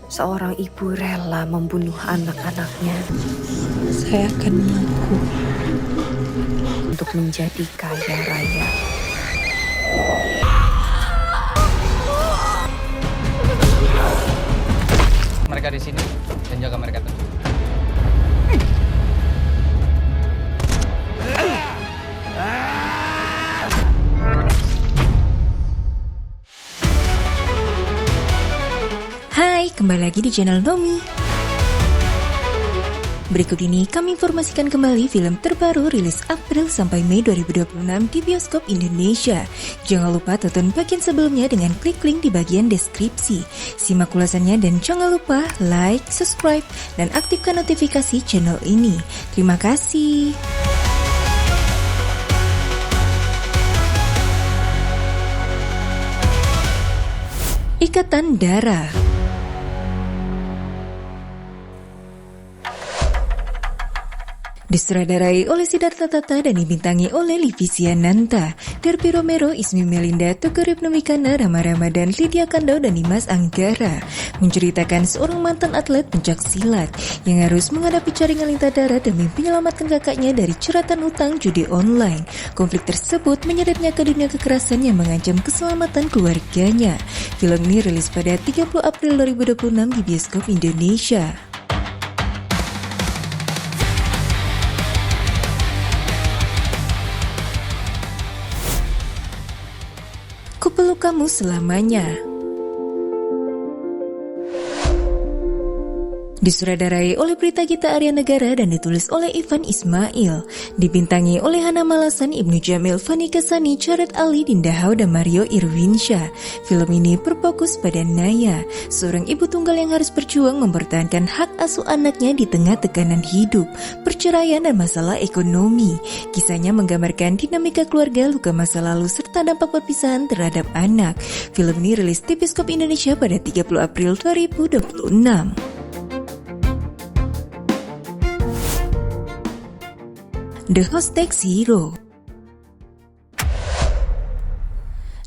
Seorang ibu rela membunuh anak-anaknya Saya akan mengaku. untuk menjadi kaya raya. Mereka di sini dan jaga mereka terus. Hai, kembali lagi di channel Nomi. Berikut ini kami informasikan kembali film terbaru rilis April sampai Mei 2026 di bioskop Indonesia. Jangan lupa tonton bagian sebelumnya dengan klik link di bagian deskripsi. Simak ulasannya dan jangan lupa like, subscribe, dan aktifkan notifikasi channel ini. Terima kasih. Ikatan Darah. Disutradarai oleh Siddhartha Tata dan dibintangi oleh Livi Siananta, Derby Romero, Ismi Melinda, Togo Ripnomikana, Rama Ramadan, Lydia Kandau, dan Dimas Anggara, menceritakan seorang mantan atlet pencak silat yang harus menghadapi jaringan lintah darat demi menyelamatkan kakaknya dari jeratan hutang judi online. Konflik tersebut menyeretnya ke dunia kekerasan yang mengancam keselamatan keluarganya. Film ini rilis pada 30 April 2026 di bioskop Indonesia. Kupeluk kamu selamanya. Disutradarai oleh Prita Gita Arya Negara dan ditulis oleh Ivan Ismail. Dibintangi oleh Hana Malasan, Ibnu Jamil, Fani Kesani, Jared Ali, Dinda Hau, dan Mario Irwinsyah. Film ini berfokus pada Naya, seorang ibu tunggal yang harus berjuang mempertahankan hak asuh anaknya di tengah tekanan hidup, perceraian, dan masalah ekonomi. Kisahnya menggambarkan dinamika keluarga, luka masa lalu, serta dampak perpisahan terhadap anak. Film ini rilis di bioskop Indonesia pada 30 April 2026. The Hostek Zero.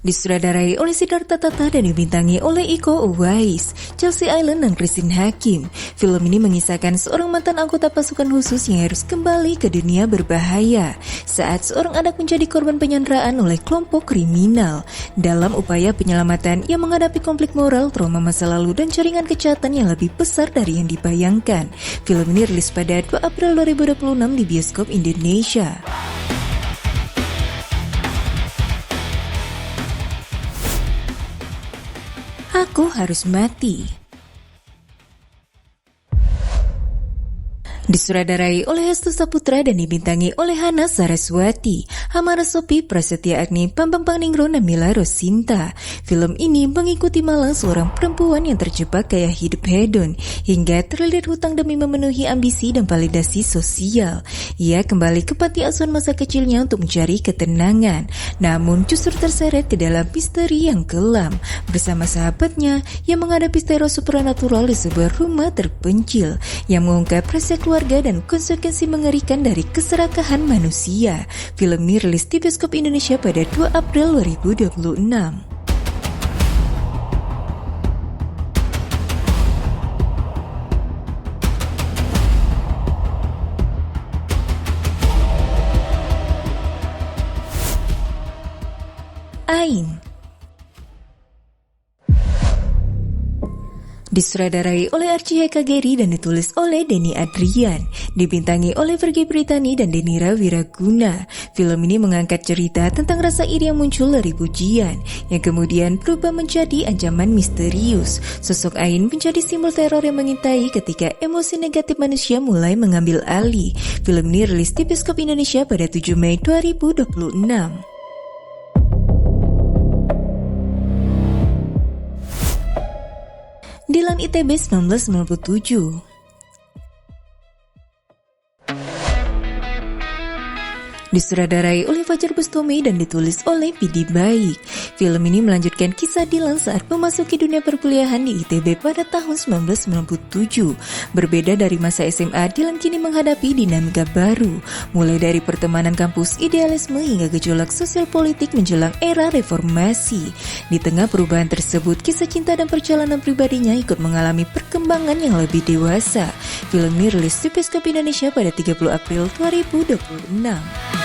Disutradarai oleh Siddhartha Tata dan dibintangi oleh Iko Uwais, Chelsea Island, dan Christine Hakim. Film ini mengisahkan seorang mantan anggota pasukan khusus yang harus kembali ke dunia berbahaya saat seorang anak menjadi korban penyanderaan oleh kelompok kriminal. Dalam upaya penyelamatan, ia menghadapi konflik moral, trauma masa lalu, dan jaringan kejahatan yang lebih besar dari yang dibayangkan. Film ini rilis pada 2 April 2026 di bioskop Indonesia. Aku harus mati. Disutradarai oleh Hestu Saputra dan dibintangi oleh Hana Saraswati, Hamara Sopi, Prasetya Agni, Bambang Pangningro, dan Mila Rosinta. Film ini mengikuti malang seorang perempuan yang terjebak gaya hidup hedon hingga terlilit hutang demi memenuhi ambisi dan validasi sosial. Ia kembali ke panti asuhan masa kecilnya untuk mencari ketenangan, namun justru terseret ke dalam misteri yang kelam. Bersama sahabatnya yang menghadapi teror supernatural di sebuah rumah terpencil yang mengungkap rahasia keluarga dan konsekuensi mengerikan dari keserakahan manusia. Film ini rilis di bioskop Indonesia pada 2 April 2026. Ain. Disutradarai oleh Archie Hekageri dan ditulis oleh Denny Adrian, dibintangi oleh Vergy Britani dan Denira Wiraguna. Film ini mengangkat cerita tentang rasa iri yang muncul dari pujian, yang kemudian berubah menjadi ancaman misterius. Sosok Ain menjadi simbol teror yang mengintai ketika emosi negatif manusia mulai mengambil alih. Film ini rilis di bioskop Indonesia pada 7 Mei 2026. Dilan ITB 1997. Disutradarai oleh Fajar Bustami dan ditulis oleh Pidi Baik. Film ini melanjutkan kisah Dilan saat memasuki dunia perkuliahan di ITB pada tahun 1997. Berbeda dari masa SMA, Dilan kini menghadapi dinamika baru, mulai dari pertemanan kampus, idealisme hingga gejolak sosial politik menjelang era reformasi. Di tengah perubahan tersebut, kisah cinta dan perjalanan pribadinya ikut mengalami perkembangan yang lebih dewasa. Film ini rilis di bioskop Indonesia pada 30 April 2026.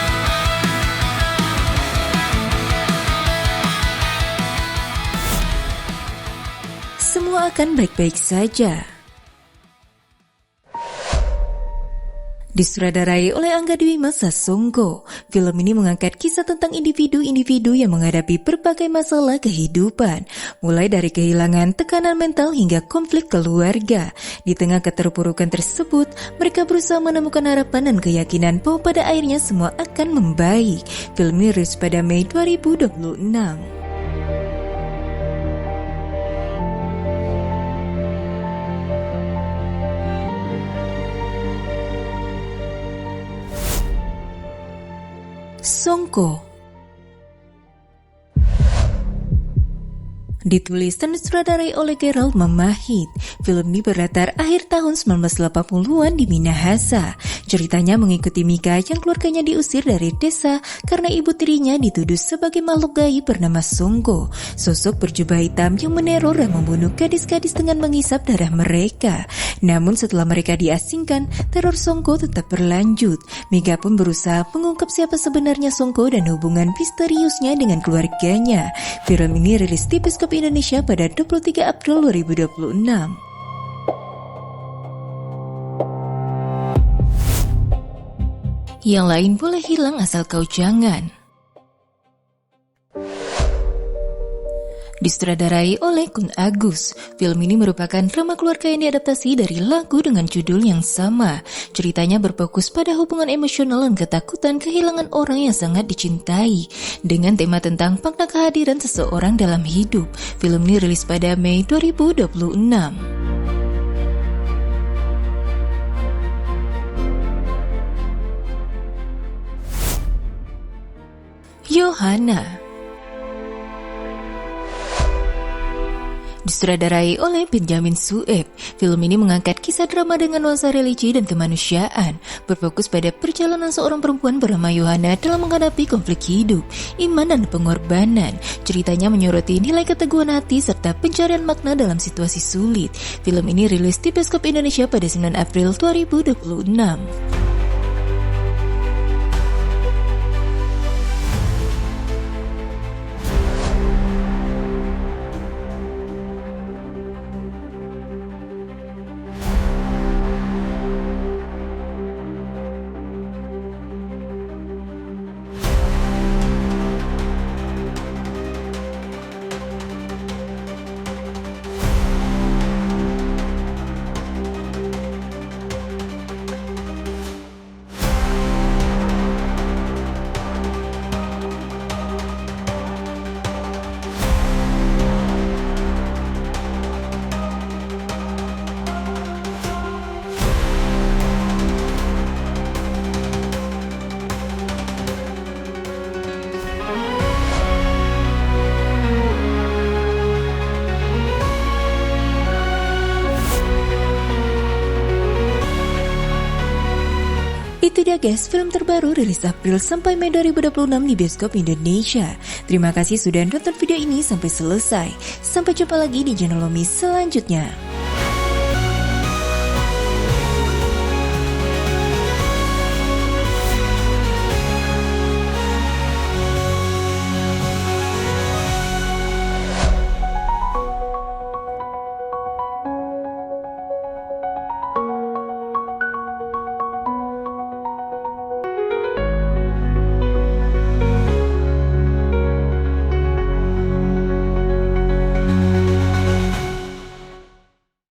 Semua akan baik-baik saja. Disutradarai oleh Angga Dwi Masa Songko, film ini mengangkat kisah tentang individu-individu yang menghadapi berbagai masalah kehidupan, mulai dari kehilangan, tekanan mental hingga konflik keluarga. Di tengah keterpurukan tersebut, mereka berusaha menemukan harapan dan keyakinan bahwa pada akhirnya semua akan membaik. Film ini rilis pada Mei 2026. Songko ditulis dan disutradarai oleh Gerald Mamahit. Film ini berlatar akhir tahun 1980-an di Minahasa. Ceritanya mengikuti Mika yang keluarganya diusir dari desa karena ibu tirinya dituduh sebagai makhluk gaib bernama Songko, sosok berjubah hitam yang meneror dan membunuh gadis-gadis dengan menghisap darah mereka. Namun setelah mereka diasingkan, teror Songko tetap berlanjut. Mika pun berusaha mengungkap siapa sebenarnya Songko dan hubungan misteriusnya dengan keluarganya. Film ini rilis di bioskop Indonesia pada 23 April 2026. Yang lain boleh hilang asal kau jangan. Disutradarai oleh Kun Agus. Film ini merupakan drama keluarga yang diadaptasi dari lagu dengan judul yang sama. Ceritanya berfokus pada hubungan emosional dan ketakutan kehilangan orang yang sangat dicintai, dengan tema tentang makna kehadiran seseorang dalam hidup. Film ini rilis pada Mei 2026. Yohana disutradarai oleh Benjamin Sueb. Film ini mengangkat kisah drama dengan nuansa religi dan kemanusiaan, berfokus pada perjalanan seorang perempuan bernama Yohana dalam menghadapi konflik hidup, iman dan pengorbanan. Ceritanya menyoroti nilai keteguhan hati serta pencarian makna dalam situasi sulit. Film ini rilis di bioskop Indonesia pada 9 April 2026. Itu dia guys, film terbaru rilis April sampai Mei 2026 di bioskop Indonesia. Terima kasih sudah nonton video ini sampai selesai. Sampai jumpa lagi di channel Lomi selanjutnya.